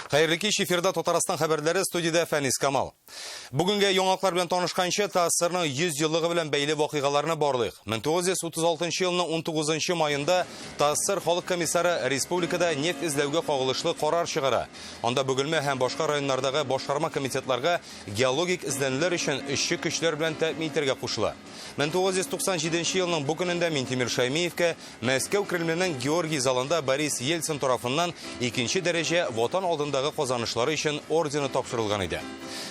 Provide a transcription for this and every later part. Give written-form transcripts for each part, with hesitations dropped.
Xayrlı kеш эфирда Татарстан хәбәрләре, студияда Фәнис Камал. Бүгенге яңалыклар белән танышканчы ТАССРның 100 еллыгы белән бәйле вакыйгаларны барлыйк. 1936 елның 19 майында ТАССР халык комиссары республикада нефть эзләүгә кагылышлы карар чыгара. Анда Бөгелмә һәм башка районнардагы башкарма комитетларга геологик эзләнүләр өчен эшче көчләр белән тәэмин итәргә кушыла. 1997 елның бу көнендә Минтимер Шаймиевкә Мәскәү Кремленең Георгий залында Борис Ельцин тарафыннан 2-нче дәрәҗә ватан алдындагы казанышлары өчен ордены тапшырылган иде.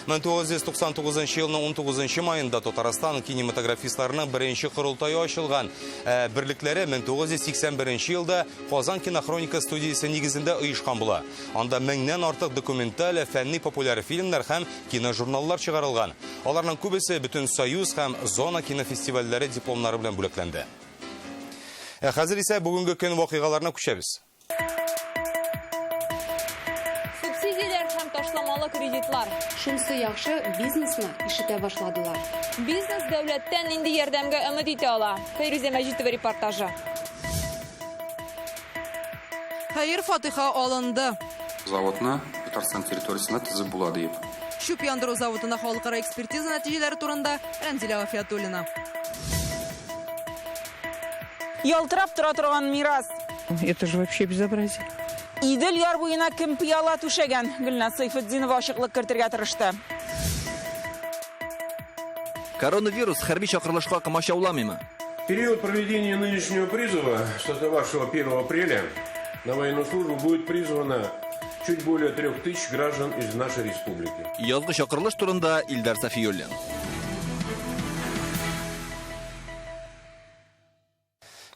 1999 елның 19 майында Татарстан кинематографистларының беренче курултайы ачылган. Берлекләре 1981 елда Казан кинохроника студиясе нигезендә оешкан була. Анда меңнән артык документаль, фәнни популяр фильмнар һәм киножурналлар чыгарылган. Аларның күбесе Бөтен Союз һәм Зона кинофестивальләре дипломнары белән бүләкләнде. Хәзер исә бүгенге көн вакыйгаларына күчәбез. Субсидиялар һәм ташламалы кредитлар. Шунысы яхшы, бизнесны ишетә башладылар. Бизнес дәүләттән инде ярдәмгә өмид итә ала. Фәйрүзә Мәҗитова репортажы. Хәер фатиха алынды. Заводны Татарстан территориясына тизеп була дип. Шүп яндыру заводына халыкара экспертиза нәтиҗәләре турында Рәмзилә Гафиятуллина. Ялтырап тора торган мирас. Это же вообще безобразие. Идел яр буена кем пыяла түшәгән? Гөлназ Сайфетдинова ачыклык кертергә тырышты. Коронавирус хәрби чакырылышка комачауламыймы? Период проведения нынешнего призыва с 1 апреля на военную службу будет призвано чуть более 3000 граждан из нашей республики. Язгы чакырылыш турында Илдар Сафиуллин.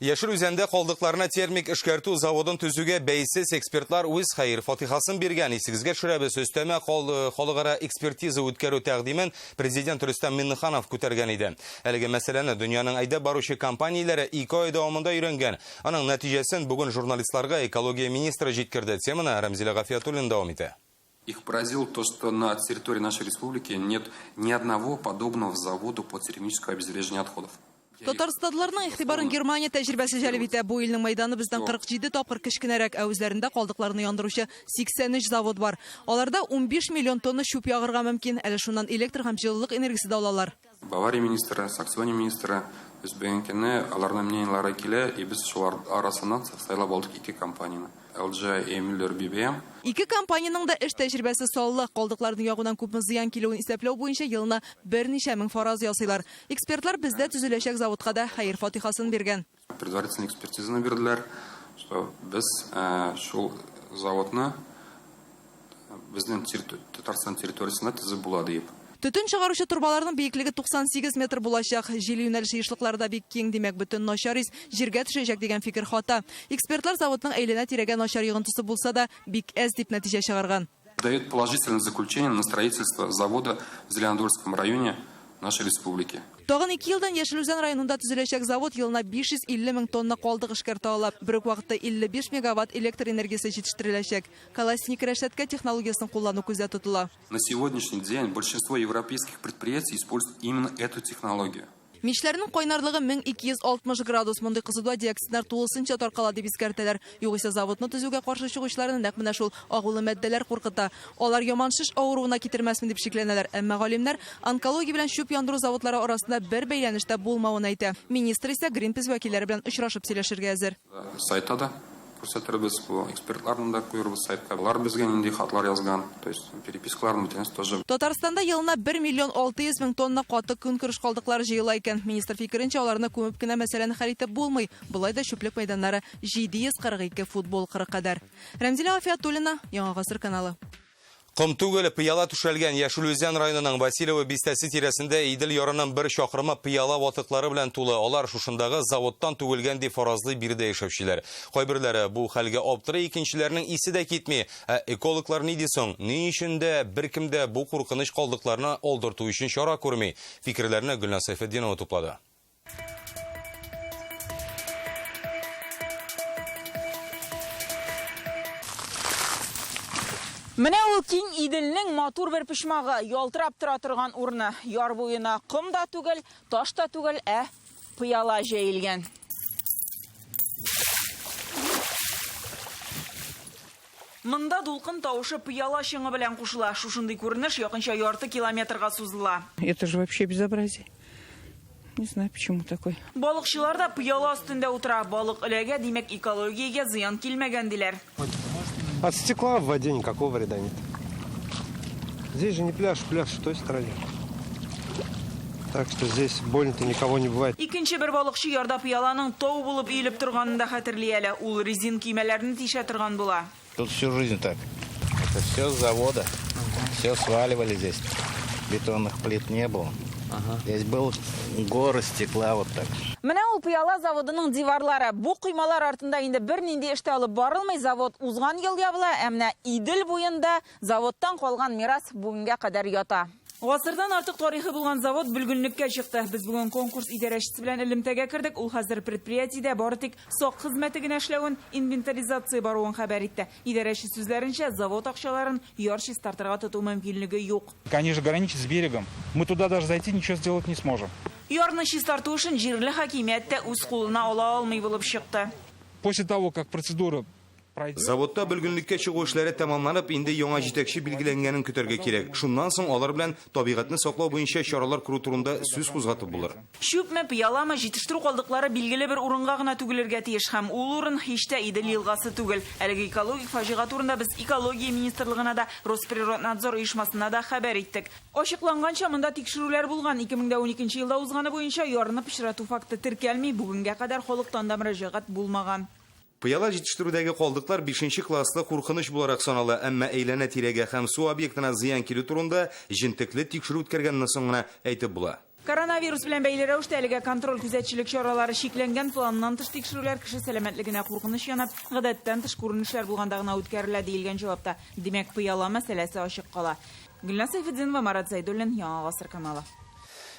Яшел үзәндә калдыкларына термик эшкәртү заводын төзүгә бәйсез экспертлар үз хәер фатихасын биргән. Исегезгә төшерәбез, өстәмә халыкара экспертиза үткәрү тәкъдимен президент Рөстәм Миңнеханов күтәргән иде. Әлеге мәсьәләне дөньяның әйдәп баручы компанияләре 2 ай дәвамында өйрәнгән. Аның нәтиҗәсен бүген журналистларга экология министры җиткерде. Теманы Рәмзилә Гафиятуллина дәвам итә. Их поразило то, что на территории нашей республики нет ни одного подобного завода по термическому обезвреживанию отходов. Татарстанларның игътибарын Германия тәҗрибәсе җәлеп итә. Бу илнең мәйданы бездән 47 тапкыр кечкенәрәк, ә үзләрендә калдыкларны яндыручы 83 завод бар. Аларда 15 миллион тонна чүп ягырга мөмкин. Әле шуннан электр һәм җылылык энергиясе дә алалар. Бавария министры, Саксония министры үзбәгенкене аларның мнениеләре килә, и без шулар арасыннан сайлап алдык 2 компанияны. LG и Müller BBM. 2 компаниянең да эш тәҗрибәсе саллы. Калдыкларның ягудан күпме зыян килүен исәпләү буенча елына берничә мең фараз ясыйлар. Экспертлар бездә төзеләчәк заводка да хәер фатихасын биргән. Предварительная экспертизаны бирделәр, что без шул заводны безнең Татарстан территориясына тизеп була дип. Төтен чыгаручы турбаларның биеклеге 98 метр булачак. Җил юнәлеше ешлыклары да бик киң, димәк, бөтен начарис җиргә төшәчәк дигән фикер хата. Экспертлар заводның әйләнә тирәгә начар йогынтысы булса да бик әз дип нәтиҗә чыгарган. Дает положительное заключение на строительство завода в Зеленодольском районе нашей республики. Тагын 2 елдан Яшел Үзән районында төзеләчәк завод елына 550 мең тонна калдык эшкәртә ала. Бер үк вакытта 55 мегаватт электр энергиясе җитештереләчәк. Колосник рәшәткә технологиясын куллану күздә тотыла. На сегодняшний день большинство европейских предприятий используют именно эту технологию. Мичләрнең кайнарлыгы 1260 градус. Мондый кызыдва диоксидлар тулысынча таркала дип искәртәләр. Югыйсә заводны төзүгә каршы чыгучыларны нәкъ менә шул агулы матдәләр куркыта. Алар яманшыш авыруына китермәсме дип шикләнәләр. Әмма галимнәр онкология белән чүп яндыру заводлары арасында бер бәйләнештә булмавын әйтә. Министр исә Greenpeace вәкилләре белән очрашып сөйләшергә әзер. Сайтта да күрсәтербез, бу экспертларны да куербыз сайтка. Алар безгә нинди хатлар язган, то есть перепискаларны бүтәнес тоже. Татарстанда елына 1 миллион 600 мең тонна каты көнкүреш калдыклары җыела икән. Министр фикеренчә, аларны күмеп кенә мәсьәләне хәл итеп булмый. Болай да чүплек мәйданнары 742 футбол кыры кадәр. Рәмзилә Гафиятуллина, Яңа гасыр каналы. Ком түгел пыяла түшәлгән Яшел Үзән районының Васильева бистәсе тирәсендә Идел ярының бер чакрымы пыяла ватыклары белән тулы. Алар шушындагы заводтан түгелгән дип фаразлый бирде яшәүчеләр. Кайберләре бу хәлгә аптырый, икенчеләрнең исе дә китми. Экологлар ни дисең? Ни өчен дә беркемдә бу куркыныч калдыкларны алдырту өчен чара күрми? Фикерләрне Гөлназ Сайфетдинова туплады. Менә ул киң Иделнең матур бер пишмагы, ялтырап тора торган урны. Яр буена ком да түгел, таш та түгел, пыяла җәелгән. Мында дулкын тавышы пыяла шыңы белән кушыла. Шушындый күренеш якынча ярты километрга сузыла. Это же вообще безобразие. Не знаю, почему такой. Балыкчылар да пыяла астында утыра. Балык эләгә, димәк экологиягә зыян килмәгән диләр. От стекла в воде никакого вреда нет. Здесь же не пляж, пляж в той стороне. Так что здесь больно-то никого не бывает. Икенче бер балыкчы ярда пыяланың тау булып иелеп торганын да хәтерли әле. Ул резин кимәләрне тишә торган була. Тут всю жизнь так. Это все с завода. Все сваливали здесь. Бетонных плит не было. Здесь был горы стекла вот так. Менә ул пыяла заводының диварлары. Бу кыймалар артында инде бернинди эштә алып барылмый. Завод узган ел ябыла, ә менә Идел буенда заводтан калган мирас бүгенгә кадәр ята. Гасырдан артык тарихи булган завод бүлгенлеккә чыкты. Без бүген конкурс идарәчесе белән элемтәгә кирдек. Ул хәзер предприятиедә бары тик сак хезмәте генә эшләвен, инвентаризация баруын хәбәр итте. Идарәче сүзләренчә, завод акчаларын ярче стартырга тоту мөмкинлеге юк. Они же граничат с берегом. Мы туда даже зайти ничего сделать не сможем. Ярны чистарту өчен җирле хакимият та үз кулына ала алмый булып чыкты. После того, как процедура Заводта бүлгенлеккә чыгу эшләре тәмамланып, инде яңа җитәкче билгеләнгәнен көтәргә кирәк. Шуннан соң алар белән табигатьне саклау буенча чаралар күрү турында сүз кузгатып булыр. Чүпме, пыяламы, җитештерү калдыклары билгеле бер урынга гына түгелергә тиеш һәм ул урын һич тә Идел елгасы түгел. Әлеге экологик фаҗига турында без экология министрлыгына да, Росприроднадзор оешмасына да хәбәр иттек. Ачыкланганча, монда тикшерүләр булган. 2012 елда узганы буенча ярны пычрату факты теркәлми, бүгенгә кадәр халыктан да мөрәҗәгать булмаган. Пыяла җитештерүдәге калдыклар 5нче класслы куркыныч буларак санала, әмма әйләнә тирәгә һәм су объектына зыян килү турында җентекле тикшерү үткәргәннән соң гына әйтеп була. Коронавирус белән бәйле рәвештә әлегә контроль күзәтчелек чаралары шикләнгән, планнан тыш тикшерүләр кеше сәламәтлегенә куркыныч янап, гадәттән тыш күренешләр булганда гына үткәрелә диелгән җавапта. Димәк, пыяла мәсьәләсе ачык кала. Гөлназ Сайфетдинова, Марат Зайдуллин, Яңа Гасыр каналы.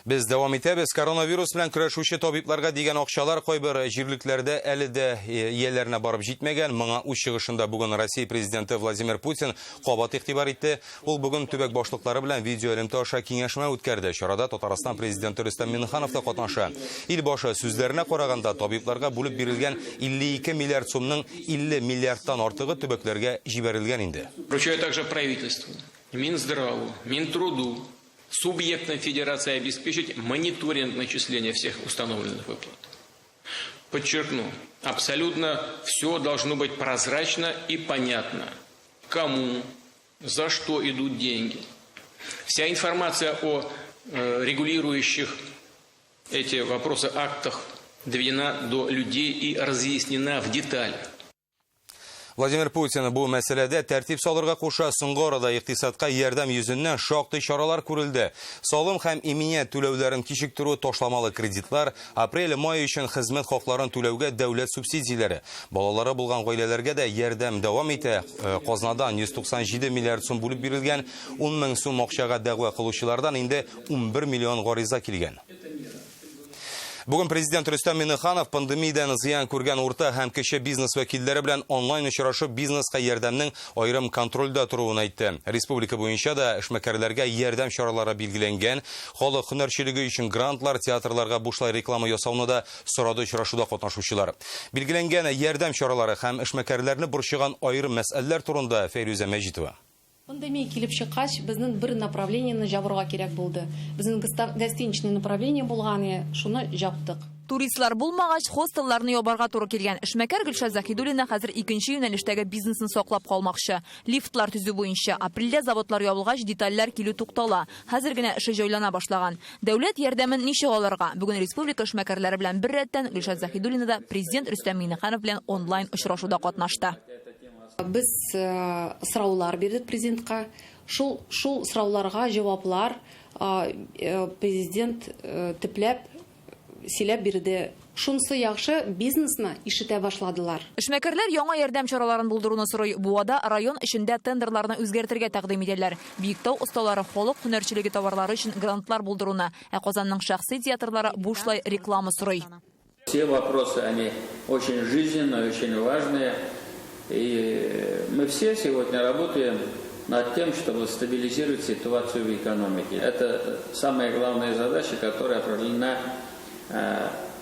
Без дәвам итәбез. Коронавирус белән көрәшүче табибларга дигән акчалар кайбер җирлекләрдә әле дә ияләренә барып җитмәгән. Моңа үз чыгышында бүген Россия президенты Владимир Путин кабат игътибар итте. Ул бүген төбәк башлыклары белән видео элемтә аша киңәшмә үткәрде. Чарада Татарстан президенты Рөстәм Миңнеханов та катнаша. Ил башы сүзләренә караганда, табибларга бүлеп бирелгән 52 миллиард сумның 50 миллиардтан артыгы төбәкләргә җибәрелгән инде. Поручаю также правительству, Минздраву, Минтруду, субъектам Федерации обеспечить мониторинг начисления всех установленных выплат. Подчеркну, абсолютно все должно быть прозрачно и понятно, кому, за что идут деньги. Вся информация о регулирующих эти вопросы актах доведена до людей и разъяснена в деталях. Владимир Путин бу мәсьәләдә тәртип салырга куша, соңгы арада икътисадка ярдәм йөзеннән шактый чаралар күрелде. Салым һәм иминият түләүләрен кичектерү, ташламалы кредитлар, апрель-май өчен хезмәт хакларын түләүгә дәүләт субсидияләре. Балалары булган гаиләләргә дә ярдәм дәвам итә. Казнадан 197 миллиард сум бүлеп бирелгән, 10 мең сум акчага дәгъва кылучылардан инде 11 миллион гариза килгән. Бүген президент Рөстәм Миңнеханов пандемиядан зыян күргән урта һәм кече бизнес вәкилләре белән онлайн очрашу бизнеска ярдәмнең аерым контрольдә торуын әйтте. Республика буенча да эшмәкәрләргә ярдәм чаралары билгеләнгән. Халык һөнәрчелеге өчен грантлар, театрларга бушлай реклама ясауны да сорады очрашуда катнашучылар. Билгеләнгән ярдәм чаралары һәм эшмәкәрләрне борчыган аерым мәсьәләләр турында Фәйрүзә Мәҗитова. Пандемия килеп чыккач, безнең бер направлениене жабырга кирәк булды. Безнең гостиничный направление булган, шуны жаптык. Туристлар булмагач, хостелларны ябарга туры килгән. Эшмәкәр Гөлшат Захидуллина хәзер икенче юнәлештәге бизнесны саклап калмакчы. Лифтлар төзү буенча апрельдә заводлар ябылгач, детальләр килү туктала. Хәзер генә эше җайлана башлаган. Дәүләт ярдәмен ничек алырга? Бүген республика эшмәкәрләре белән бер рәттән Гөлшат Захидуллина да президент Рөстәм Миңнеханов белән онлайн очрашуда катнашты. Без сораулар бирдек президентка. Шул сорауларга җаваплар президент төпләп сөйләп бирде. Шунысы яхшы, бизнесны ишетә башладылар. Эшмәкәрләр яңа ярдәм чараларын булдыруны сорый. Буада район эчендә тендерларны үзгәртергә тәкъдим итәләр. Биектау осталары халык һөнәрчелеге товарлары өчен грантлар булдыруны, ә Казанның шәхси театрлары бушлай реклама сорый. Все вопросы, они очень жизненные, очень важные. И мы все сегодня работаем над тем, чтобы стабилизировать ситуацию в экономике. Это самая главная задача, которая определена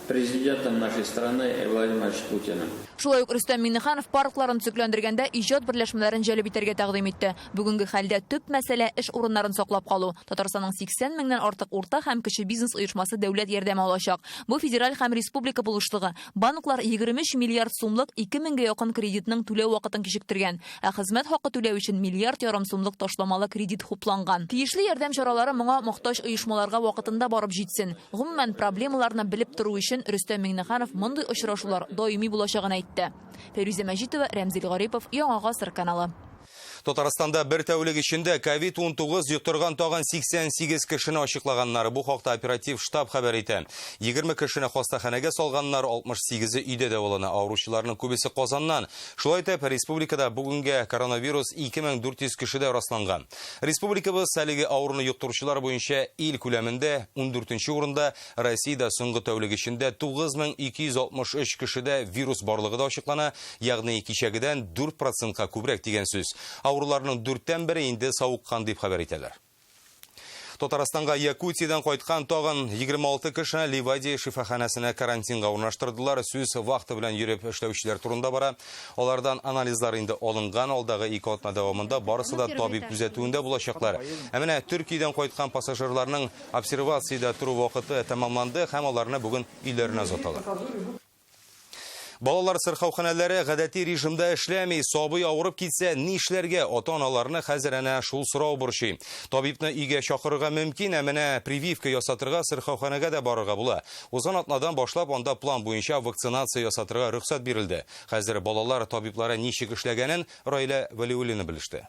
президентом нашей страны Владимиром Путиным. Шулай ук Рөстәм Миңнеханов паркларын төзекләндергәндә иҗат берләшмәләрен җәлеп итәргә тәкъдим итте. Бүгенге хәлдә төп мәсьәлә эш урыннарын саклап калу. Татарстанның 80 меңнән артык урта һәм кече бизнес оешмасы дәүләт ярдәме алачак. Бу федераль һәм республика булышлыгы. Банклар 23 миллиард сумлык 2000-гә якын кредитның түләү вакытын кичектергән, ә хезмәт хакы түләү өчен миллиард ярым сумлык ташламалы кредит хупланган. Тиешле ярдәм чаралары моңа мохтаҗ оешмаларга вакытында барып җитсен. Гомумән проблемаларны белеп тору өчен Рөстәм Миңнеханов мондый очрашулар даими булачагын әйтте. Фәрүзә Мәҗитова, Рәмзил Гарипов, Яңа Гасыр каналы. Татарстанда бер тәүлек içinde COVID-19 йоктырган тагын 88 кешене ачыклаганнары. Бу хакта оператив штаб хәбәр итә. 20 кешене хастаханәгә салганнар, 68-е өйдә дәвалана. Авыручыларның күбесе Казаннан. Шулай итеп, республикада бүгенге коронавирус 2400 кешедә расланган. Республикабыз әлеге авыруны йоктыручылар буенча ил күләмендә 14нче урында, Россиядә соңгы тәүлек içinde 9263 кешедә вирус барлыгы да ачыклана, ягъни кичәгедән 4%-ка күбрәк дигән сүз. Авыруларның 4тән бере инде сауыккан дип хәбәр итәләр. Татарстанга Якутиядан кайткан тагын 26 кешене Ливадия шифаханәсенә карантинга урнаштырдылар. Сүз вакыты белән йөреп эшләүчеләр турында бара. Алардан анализлар инде алынган, алдагы 2 атна дәвамында барысы да табиб күзәтүендә булачаклар. Ә менә Төркиядән кайткан пассажирларның обсервациядә туру вакыты тәмамланды һәм аларны бүген өйләренә озаталар. Балалар сырхауханәләре гадәти режимда эшләми, сабый авырып китсә, ни эшләргә? Ата-аналарны хәзер әнә шул сорау борчый. Табибны өйгә чакырырга мөмкин, ә менә прививка ясатырга сырхауханәгә дә барырга була. Узган атнадан башлап анда план буенча вакцинация ясатырга рөхсәт бирелде. Хәзер балалар табиблары ничек эшләгәнен Раилә Вәлиуллина белеште.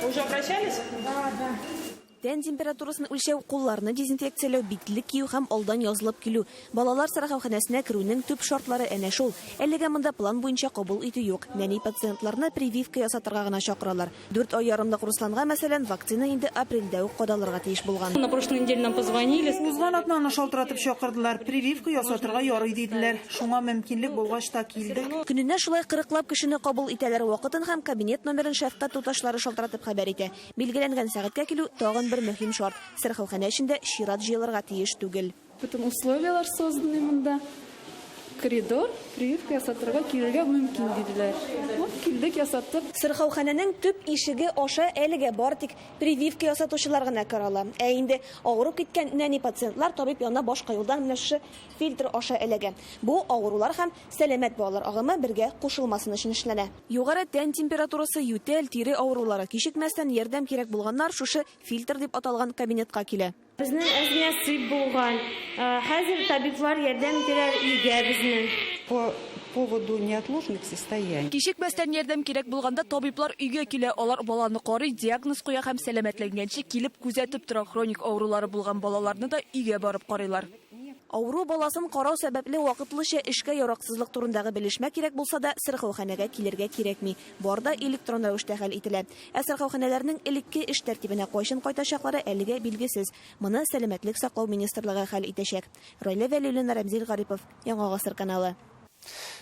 Уже обращались? Да. Тән температурасын үлчәү, кулларны дезинфекцияләү, битлек кию һәм алдан язылып килү. Балалар сырхауханәсенә керүнең төп шартлары әнә шул. Әлегә монда план буенча кабул итү юк. Нәни пациентларны прививка ясатырга гына чакыралар. 4 ай ярымлык Русланга мәсәлән вакцина инде апрельдә үк кадалырга тиеш булган. На прошлой неделе нам позвонили. Узган атнаны шалтыратып чакырдылар. Прививка ясатырга ярый диделәр. Шуңа мөмкинлек булгач та килдек. Көненә шулай 40лап кешене кабул итәләр. Вакытын һәм кабинет номерын шәфкать туташлары шалтыратып хәбәр итә. Билгеләнгән сәгатькә килү тагын бер мөһим шарт. Сырхауханә эчендә чират җыелырга тиеш түгел. Бүтән условиялар созданы монда. Коридор, прививка ясатырга килергә мөмкин диделәр. Вот килдек, ясаттык. Сырхауханәнең төп ишеге аша әлегә бар тик прививка ясатучылар гына кирала. Ә инде авырып киткән нәни пациентлар табиб янына башка юлдан менә шу фильтр аша эләгә. Бу авырулар һәм сәламәт балалар агымы бергә кушылмасын өчен эшләнә. Югары тән температурасы, ютәл, тире авырулары кичекмәстән ярдәм кирәк булганнар шушы фильтр дип аталган кабинетка килә. Безнең әзмә сыйп булган. Хәзер табиблар ярдәм итәләр өйгә безнең. По поводу неотложных состояний. Кичекмәстән ярдәм кирәк булганда табиблар өйгә килә. Алар баланы карый, диагноз куя һәм сәламәтләнгәнче килеп күзәтеп тора. Хроник авырулары булган балаларны да өйгә барып карыйлар. Авыру баласын карау сәбәпле вакытлыча эшкә яраксызлык турындагы белешмә кирәк булса да сырхауханәгә килергә кирәкми. Барда электрон рәвештә хәл ителә. Ә сырхауханәләрнең элекке эш тәртибенә кайчан кайтачаклары әлегә билгесез. Моны Сәламәтлек саклау министрлыгы хәл итәчәк. Раилә Вәлиуллина, Рәмзил Гарипов, Яңа Гасыр каналы.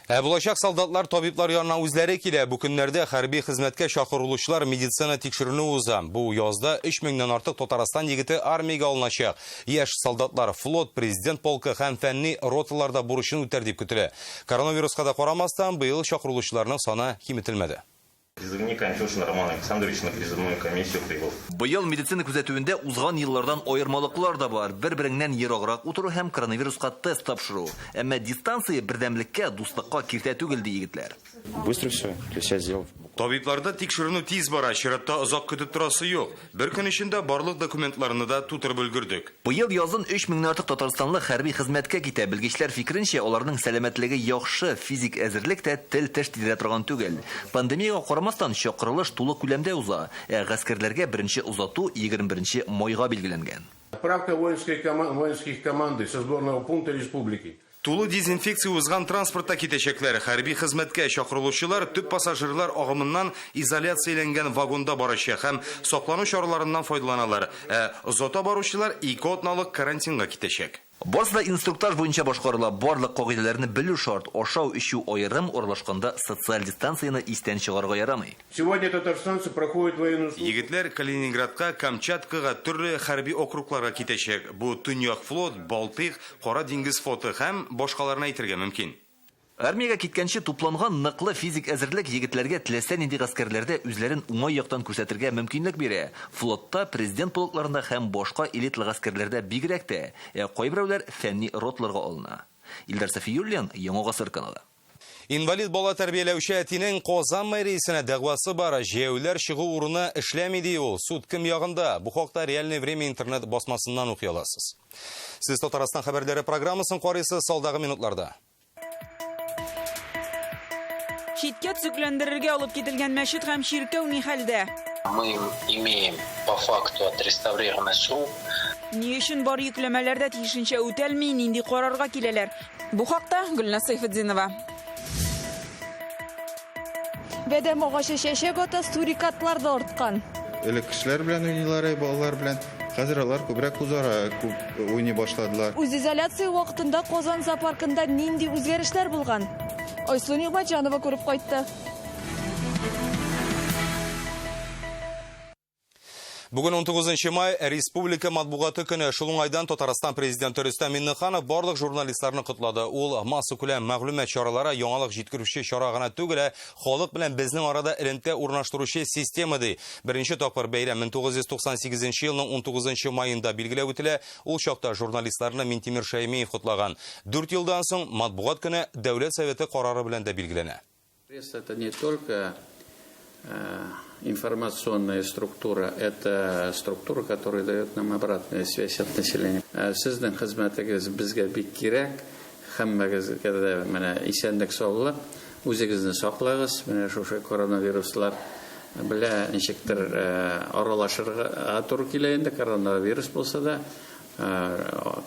Ә булачак солдатлар табиблар янына үзләре килә. Бу көннәрдә хәрби хезмәткә чакырылучылар медицина тикшерүне уза. Бу язда 3000-нән артык Татарстан егете армиягә алыначак. Яшь солдатлар флот, президент полкы һәм фәнни роталарда бурычын үтәр дип көтелә. Коронавируска да карамастан быел чакырылучыларның саны киметелмәде. Призывник Антошин Роман Александрович на призывную комиссию прибыл. Быел медицина күзәтүендә узган еллардан аермалыклар да бар. Бер-береңнән ераграк утыру һәм коронавируска тест тапшыру. Әмма дистанция бердәмлеккә, дуслыкка киртә түгел ди егетләр. Быстро все, для себя сделал. Табибларда тикшерүне тиз бара, чиратта озак көтеп торасы юк. Бер көн эчендә барлык документларны да тутырып өлгердек. Быел язын 3000 артык татарстанлы хәрби хезмәткә китә. Белгечләр фикеренчә, аларның сәламәтлеге яхшы, физик әзерлек тә тел-теш тидерә торган түгел. Пандемиягә карамастан чакырылыш тулы күләмдә уза. Гаскәрләргә беренче узату 21 майга билгеләнгән. Отправка воинских команд со сборного пункта республики. Тулы дезинфекция узган транспортта китәчәкләр. Хәрби хезмәткә чакырылучылар төп пассажирлар агымыннан изоляцияләнгән вагонда барачак һәм саклану чараларыннан файдаланалар. Озата баручылар 2 атналык карантинга китәчәк. Барысы да инструктаж буенча башкарыла. Барлык кагыйдәләрне белү шарт. Ашау, ичү аерым, урнашканда социаль дистанцияны истән чыгарга ярамый. Сегодня татарстанцы проходят военную службу. Егетләр Калининградка, Камчаткага, төрле хәрби округларга китәчәк. Бу Төньяк флот, Балтык, Кара диңгез флоты һәм башкаларны әйтергә мөмкин. Армиягә киткәнче тупланган ныклы физик әзерлек егетләргә теләсә нинди гаскәрләрдә үзләрен уңай яктан күрсәтергә мөмкинлек бирә. Флотта, президент полкларында һәм башка элитлы гаскәрләрдә бигрәк тә кайберәүләр фәнни ротларга алына. Илдар Сафиуллин, Яңа гасыр каналы. Инвалид бала тәрбияләүче әтинең Казан мэриясенә дәгъвасы бар. Җәяүләр чыгу урыны эшләми ди ул. Суд кем ягында? Бу хакта Реальное время интернет басмасыннан укый аласыз. Сез Татарстан хәбәрләре программасын карыйсыз алдагы минутларда. Читкә төзекләндерергә алып кителгән мәчет һәм чиркәү ни хәлдә? Мы имеем по факту отреставрированный сруб. Ни өчен бар йөкләмәләрдә тиешенчә үтәлми, нинди карарга киләләр? Бу хакта Гөлназ Сайфетдинова. Бәдәм агачы чәчәк ата сурикатларда арткан. Элек кешеләр белән уйныйлар, балалар белән. Хәзер алар күбрәк үзара уйный башладылар. Үз изоляция вакытында Казан зоопаркында нинди үзгәрешләр булган? Айсылу Нигъмәтҗанова күреп кайтты. Бүген 19 май Республика матбугаты көне. Шул уңайдан Татарстан президенты Рөстәм Миңнеханов барлык журналистларны котлады. Ул масса күләм мәгълүмат чаралары яңалык җиткерүче чара гына түгел, халык белән безнең арада элемтә урнаштыручы система ди. Беренче тапкыр бәйрәм 1998 елның 19 маенда билгеләп үтелә. Ул чакта журналистларны Минтимер Шәймиев котлаган. 4 елдан соң матбугат көне Дәүләт Советы карары белән дә билгеләнә. Это не только информационная структура, это структура, которая дает нам обратную связь от населения. Сезнең хезмәтегез безгә бик кирәк. Һәммәгезгә дә менә исәнлек саулык, үзегезне саклагыз. Менә шушы коронавируслар белән ничектер аралашырга туры килә инде. Коронавирус булса да,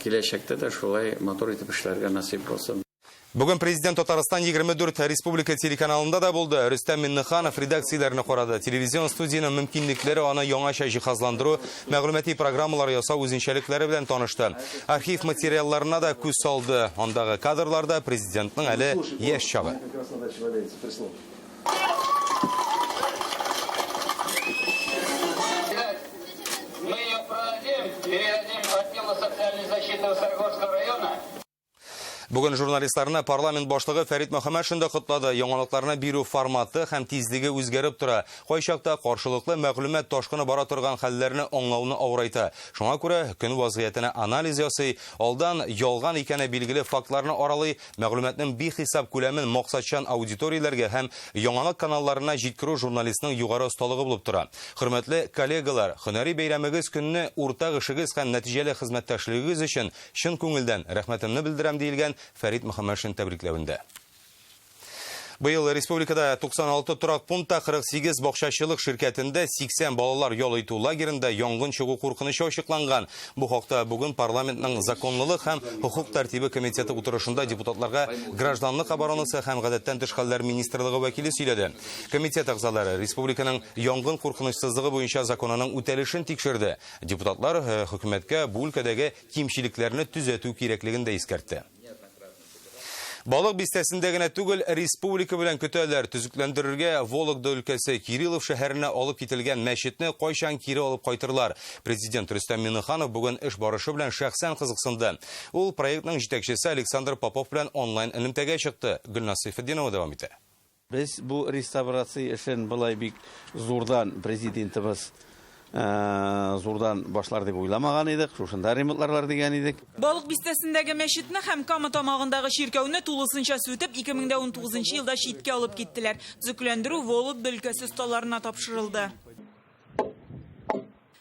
киләчәктә дә шулай матур итеп эшләргә насыйп булсын. Бүген президент Татарстан 24 республика телеканалында да булды. Рөстәм Миңнеханов редакцияләрне карады. Телевизион студияның мөмкинлекләре аны яңаша җиһазландыру, мәгълүмати программалар ясау үзенчәлекләре белән танышты. Архив материалларына да күз салды. Андагы кадрларда президентның әле яшь чагы. Мы ее продадим, передадим отделу социальной защиты Саргорского района. Бүген журналистларны парламент башлыгы Фәрит Мөхәммәтшин дә котлады. Яңалыкларны бирү форматы һәм тизлеге үзгәреп тора. Кайчакта каршылыклы мәгълүмат ташкыны бара торган хәлләрне аңлауны авырайта. Шуңа күрә көн вазгыятенә анализ ясый, алдан ялган икәне билгеле фактларны аралый, мәгълүматның бихисап күләмен максатчан аудиторияләргә һәм яңалык каналларына җиткерү журналистның югары осталыгы булып тора. Хөрмәтле коллегалар, һөнәри бәйрәмегез көнне уртак эшегез һәм нәтиҗәле хезмәттәшлегегез өчен чын күңелдән рәхмәтемне белдерәм диелгән Фәрит Мөхәммәтшин тәбрикләвендә. Быел республикада 96 торак пунктта 48 бакчачылык ширкәтендә 80 балалар ял итү лагерында янгын чыгу куркынычы ачыкланган. Бу хакта бүген парламентның законлылык һәм хукук тәртибе комитеты утырышында депутатларга гражданлык оборонасы һәм гадәттән тыш хәлләр министрлыгы вәкиле сөйләде. Комитет әгъзалары республиканың янгын куркынычсызлыгы буенча законының үтәлешен тикшерде. Депутатлар хөкүмәткә бу өлкәдәге кимчелекләрне төзәтү кирәклеген дә искәртте. Балык бистәсендә генә түгел, республика белән көтәләр. Төзекләндерергә Вологда өлкәсе Кириллов шәһәренә алып кителгән мәчетне кайчан кире алып кайтырлар. Президент Рөстәм Миңнеханов бүген эш барышы белән шәхсән кызыксынды. Ул проектның җитәкчесе Александр Попов белән онлайн элемтәгә чыкты. Гөлназ Сайфетдинова дәвам итә. Без бу реставрация эшен былай бик зурдан президентыбыз зурдан башлар дип уйламаган идек, шушында ремонтларлар дигән идек. Балык бистәсендәге мәчетне һәм Кама тамагындагы чиркәүне тулысынча сүтеп 2019 елда читкә алып киттеләр. Төзекләндерү Вологда өлкәсе осталарына тапшырылды.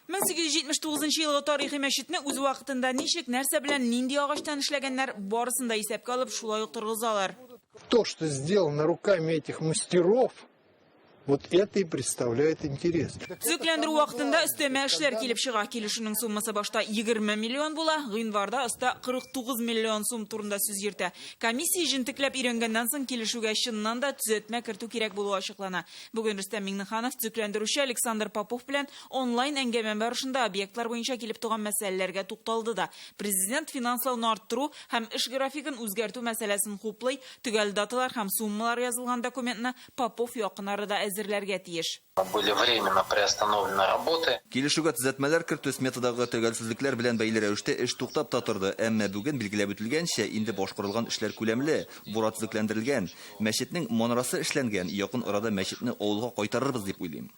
1879 елгы тарихи мәчетне үз вакытында ничек, нәрсә белән, нинди агачтан эшләгәннәр барысын да исәпкә алып шулай ук торгызалар. То, что сделано руками этих мастеров, Вот это и представляет интерес. Төзекләндерү вакытында өстәмә эшләр килеп чыга. Килешүнең суммасы башта 20 миллион була, гыйнварда оста 49 миллион сум турында сүз йөртә. Комиссия җентекләп өйрәнгәннән соң килешүгә чыннан да төзәтмә кертү кирәк булуы ачыклана. Бүген Рөстәм Миңнеханов төзекләндерүче Александр Попов белән онлайн әңгәмә барышында объектлар буенча килеп туган мәсьәләләргә тукталды да. Президент финанслауны арттыру һәм эш графигын үзгәртү мәсьәләсен хуплый, төгәл даталар һәм суммалар язылган документны Попов якын арада әзерләргә тиеш. Были временно приостановлены работы. Килешүгә төзәтмәләр кертү сметадагы төгәлсезлекләр белән бәйле рәвештә эш туктап та торды. Әмма бүген билгеләп үтелгәнчә инде башкарылган эшләр күләмле, бура төзекләндерелгән, мәчетнең манарасы эшләнгән, якын арада мәчетне авылга кайтарырбыз дип уйлыйм.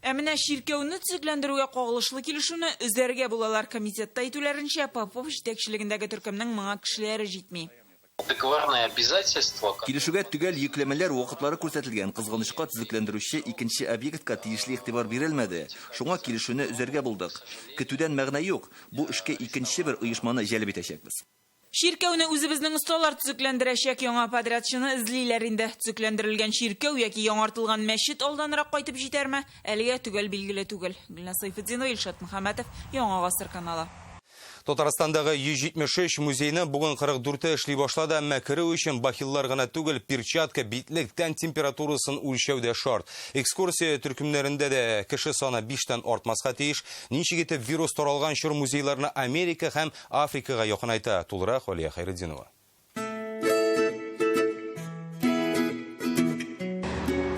Әмінә ширкәүне төзекләндерүгә кагылышлы килешүне үзләргә булалар. Комитетта әйтүләренчә, Попов җитәкчелегендәге төркемнең моңа кешеләре җитми. Договорные обязательства. Килешүгә төгәл йөкләмәләр вакытлары күрсәтелгән. Кызганычка төзекләндерүче икенче объектка тиешле игътибар бирелмәде. Шуңа килешүне үзәргә булдык. Көтүдән мәгънә юк. Бу эшкә икенче бер оешманы җәлеп итәчәкбез. Ширкәүне үзебезнең осталар төзекләндерәчәк, яңа подрядчыны эзлиләр инде. Төзекләндерелгән ширкәү яки яңартылган мәчет алданрак кайтып җитәрме? Әлегә төгәл билгеле түгел. Гөлнас Сайфетдинова, Илшат Мөхәммәтов, Яңа гасыр каналы. Татарстандагы 173 музейны бүген 44 эшли башлады, әмма керү өчен бахиллар гына түгел, перчатка, битлек, тән температурасын үлчәү дә шарт. Экскурсия төркемнәрендә дә кеше саны 5-тән артмаска тиеш. Ничек итеп вирус таралган чор музейларны Америка һәм Африкага якынайта? Тулырак Алия Хайретдинова.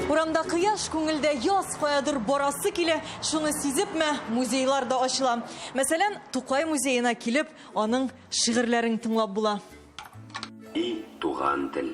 Урамда кыяш, күңелдә яз, каядыр барасы килә, шуны сизепме, музейлар да ачыла. Мәсәлән, Тукай музеена килеп, аның шигырьләрен тыңлап була. И туган тел,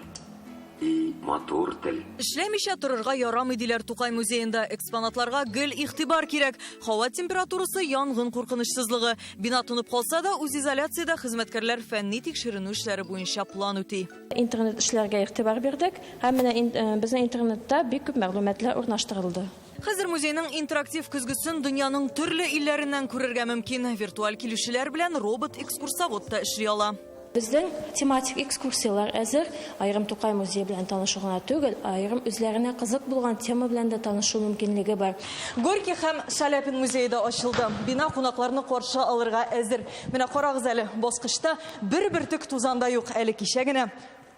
и матур тел. Эшләмичә торырга ярамый диләр Тукай музеенда. Экспонатларга гел игътибар кирәк. Һава температурасы, янгын куркынычсызлыгы. Бина тынып калса да, үз изоляциядә хезмәткәрләр фәнни тикшеренү эшләре буенча план үти. Интернет эшләргә игътибар бирдек, һәм менә безнең интернетта бик күп мәгълүматлар урнаштырылды. Хәзер музейның интерактив көзгесен дөньяның төрле илләреннән күрергә мөмкин. Виртуаль килүчеләр белән робот-экскурсовод та эшли ала. Безнең тематик экскурсиялар әзер, айрым Тукай музее белән танышу гына түгел, айрым үзләренә кызык булган тема белән дә танышу мөмкинлеге бар. Горький һәм Шаляпин музее да ачылды. Бина кунакларны каршы алырга әзер. Менә карагыз әле, баскычта бер бөртек тузанда юк, әле кичә генә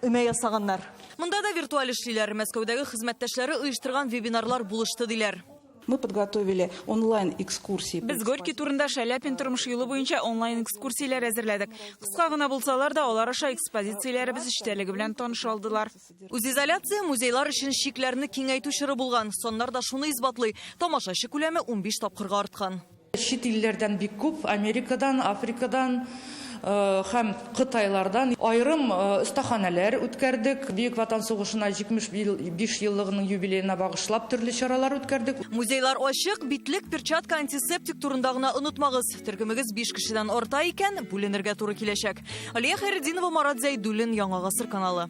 өмә ясаганнар. Монда да виртуаль эшлиләр. Мәскәүдәге хезмәттәшләре оештырган вебинарлар булышты диләр. Мы подготовили онлайн-экскурсии. Без Горький турында Шаляпин тормыш юлы буенча онлайн-экскурсияләр әзерләдек. Кыска гына булсалар да, алар аша экспозицияләребез эчтәлеге белән таныша алдылар. Үз изоляция музейлар өчен шикләрне киңәйтү чоры булган. Соннар да шуны исбатлый. Тамашачы күләме 15 тапкырга арткан. Чит илләрдән бик күп, Америкадан, Африкадан һәм Кытайлардан айрым остаханәләр үткәрдек. Бөек Ватан сугышына 75 еллыгының юбилеена багышлап төрле чаралар үткәрдек. Музейлар ачык, битлек, перчатка, антисептик турында гына онытмагыз. Төркемегез 5 кешедән арта икән, бүленергә туры киләчәк. Алия Хайретдинова, Марат Зәйдуллин, Яңа гасыр каналы.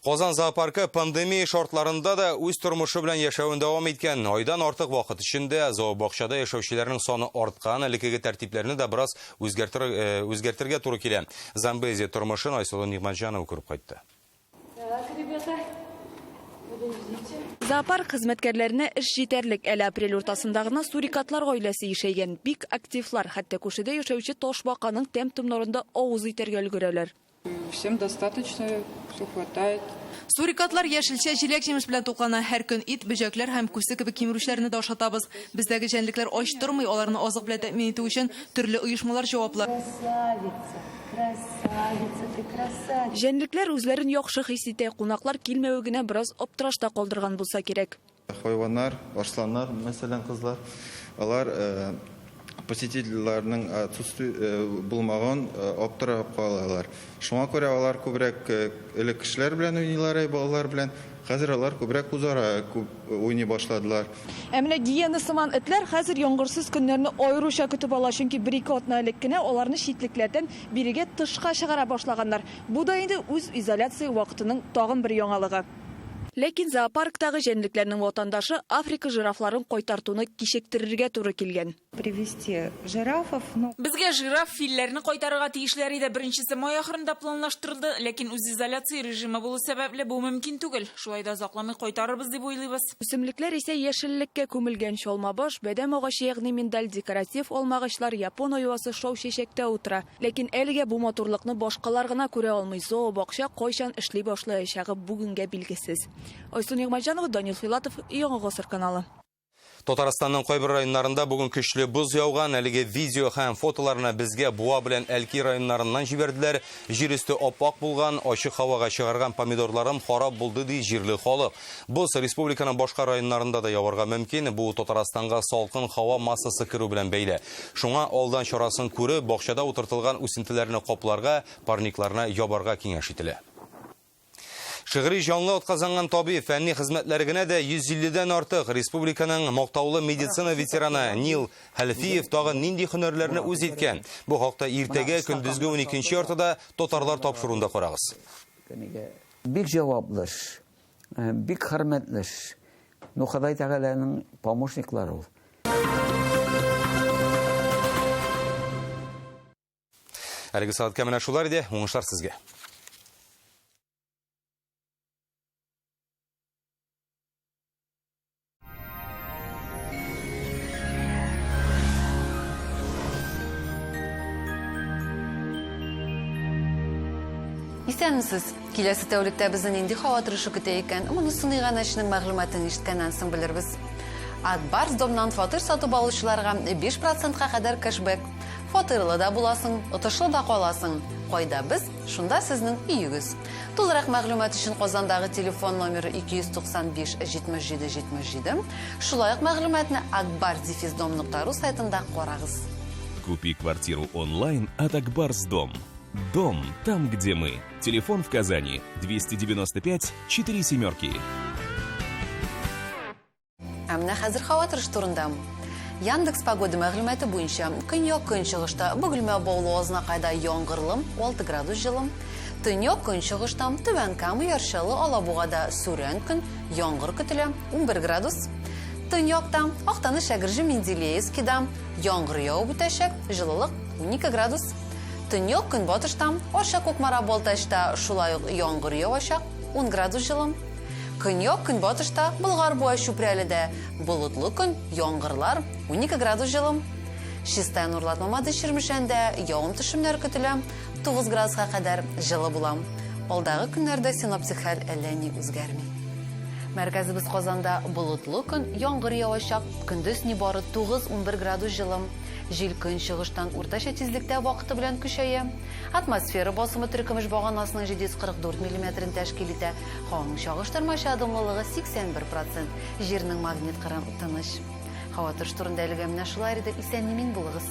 Казан зоопаркы пандемия шартларында да үз тормышы белән яшәвен дәвам иткән. Айдан артык вакыт эчендә зообакчада яшәүчеләрнең саны арткан, элекеге тәртипләрне дә бераз үзгәртергә туры килә. Замбезия тормышын Айсылу Нигъмәтҗанова күреп кайтты. Зоопарк хезмәткәрләренә эш җитәрлек. Әле апрель уртасында гына сурикатлар гаиләсе яшәгән. Бик активлар, хәтта күшедә яшәүче Ташбаканың тәм-томнарында авыз итәргә өлгерәләр. Всем достаточно, все хватает. Сурикатлар яшелчә, җиләк, җимеш белән туклана. Һәр көн ит, бөҗәкләр һәм күсе кебек кимерүчләрне дә ашатабыз. Бездәге җәнлекләр ач тормый, аларны азык белән тәэмин итү өчен төрле оешмалар җаваплы. Җәнлекләр үзләрен яхшы хис итә, кунаклар килмәве генә бераз аптырашта калдырган булса кирәк. Хайваннар, арсланнар, мәсәлән, кызлар, алар посетительләрнең отсутствие булмаган аптырап калалар. Шуңа күрә алар күбрәк элек кешеләр белән уйныйлар, балалар белән. Хәзер алар күбрәк үзара уйный башладылар. Әмма гигиена сыман этләр хәзер яңгырсыз көннәрне аеруча көтеп ала, чөнки 1-2 атна элек кенә аларны читлекләрдән бирегә тышка чыгара башлаганнар. Бу да инде үз изоляция вакытының тагын бер яңалыгы. Ләкин зоопарктагы җәнлекләрнең ватандашы Африка жирафларын кайтартуны кичектерергә туры килгән. Привести жирафов, Безгә жираф филләрне кайтарырга тиешләр иде. Беренчесе май ахырында планлаштырылды, ләкин үз изоляция режимы булу сәбәпле бу мөмкин түгел. Шулай да озакламый кайтарырбыз дип уйлыйбыз. Үсемлекләр исә яшеллеккә күмелгән чалмабаш, бәдәм агачы ягъни миндаль декоратив алмагачлар, япон аюасы шау чәчәктә утыра. Ләкин әлегә бу матурлыкны башкалар гына күрә алмый. Зообакча кайчан эшли башлаячагы бүгенгә билгесез. Айсун Ягмаҗанова, Данил Филатов, Яңа Гасыр каналы. Татарстанның кайбер районнарында бүген көчле боз яуган, әлеге видео һәм фотоларны безгә Буа белән Әлки районнарыннан җибәрделәр. Җир өсте апак булган, ачык һавага чыгарган помидорларым харап булды ди җирле халык. Боз республиканың башка районнарында да яварга мөмкин. Бу Татарстанга салкын һава массасы керү белән бәйле. Шуңа алдан чарасын күреп, бакчада утыртылган үсентеләрне капларга, парникларны ябарга киңәш ителә. Шигъри җанлы атказанган табиб фәнни хезмәтләре генә дә 150дән артык. Республиканың мактаулы медицина ветераны Нил Хәлфиев тагы нинди һөнәрләрне үз иткән. Бу хакта иртәгә көндезге 12нче яртыда татарлар тапшыруында карагыз. Бик җаваплы, бик хөрмәтле. Худай Тәгаләнең помощниклары ул. Әлеге сәгатькә менә шулар иде. Уңышлар сезгә. Исәнмесез, киләсе тәүлектә безне нинди һава торышы көтә икән, моны сунайганачның мәгълүматын ишеткәннән соң белербез. Акбарс домнан фатир сатып алучыларга 5%-ка кадәр кэшбэк. Фатирлы да буласың, отышлы да каласың. Кайда без? Шунда сезнең өегез. Тулырак мәгълүмат өчен Казандагы телефон номеры 295 77 77. Шулай ук мәгълүматны akbars-dom.ru сайтында карагыз. Купи квартиру онлайн от Акбарс-Дом. Дом там, где мы. Телефон в Казани 295 47. Әмнә хәзер һава торышы турында. Яндекс погода мәгълүматы буенча көньяк көнчыгышта Бөгелмә Баулы Азнакайда яңгырлы 6 градус җылы. Төньяк көнчыгышта Түбән Кама Яршалы Алабугада сүрән көн яңгыр көтелә 11 градус. Төньякта Актаныш Шәгырҗы Менделеевскида яңгыр яуып үтәчәк, җылылык 12 градус. Төньяк көнбатышта Аша Кукмара Балтачта шулай ук яңгыр явачак 10 градус җылы. Көньяк көнбатышта Болгар буа Чүпрәледә болытлы көн, яңгырлар 12 градус җылы. Чистая Нурлат Мамады Чирмешәндә явым-төшемнәр көтелә 9 градуска кадәр җылы була. Алдагы көннәрдә синоптик хәл әллә ни үзгәрми. Мәркәзебез Казанда болытлы көн, яңгыр явачак, көндез нибары 9-11 градус җылы. Җил көнчыгыштан уртача тизлектә вакыты белән көчәя. Атмосфера басымы төркемеш баганасының 744 мм тәшкил итә. Һаваның чагыштырмача адымлылыгы 81%. Җирнең магнит кырын тыныч. Һава торышы турында әлегә менә шулай иде. Исән-имин булыгыз.